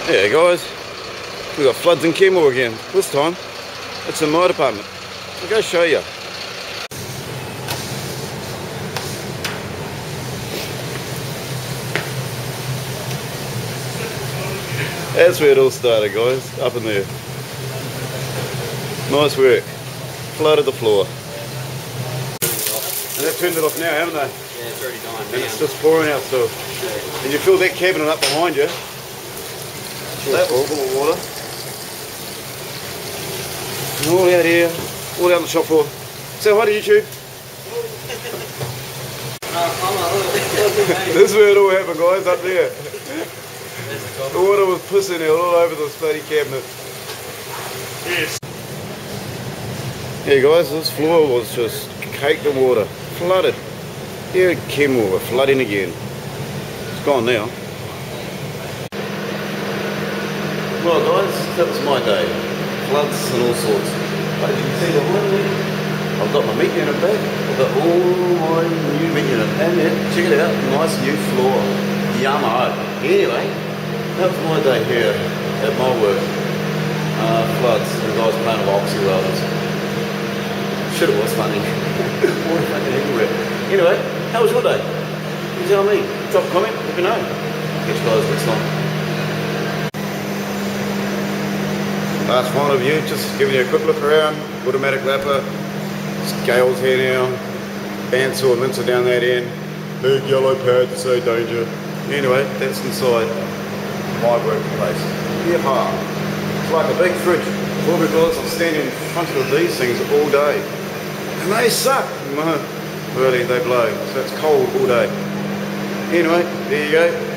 Yeah guys, we got floods in Kenmore again. This time, it's in my department. I'll go show you. That's where it all started guys, up in there. Nice work. Flooded the floor. And they've turned it off now, haven't they? Yeah, it's already gone. And it's just pouring out still. Yeah. And you feel that cabinet up behind you. That was full of water. And all out here, all out on the shop floor. Say hi to YouTube. This is where it all happened guys, up there. The water was pissing out all over this bloody cabinet. Yes. Yeah guys, this floor was just caked in water. Flooded. Here at Kenmore, we're flooding again. It's gone now. Well guys, that was my day. Floods and all sorts. But as you can see behind me, I've got my meat unit back. I've got all my new meat unit. And then, check it out, nice new floor. Yummo. Anyway, that was my day here at my work. Floods. The guys playing with oxy welders. Shit, it was funny. Water fucking everywhere. Anyway, how was your day? You tell me. Drop a comment, let me know. Catch you guys next time. Last final view, just giving you a quick look around. Automatic lapper. Scales here now. Bandsaw and mincer down that end. Big yellow pad to say danger. Anyway, that's inside my workplace. Yeehaw. It's like a big fridge. All because I'm standing in front of these things all day. And they suck. No, really, they blow. So it's cold all day. Anyway, there you go.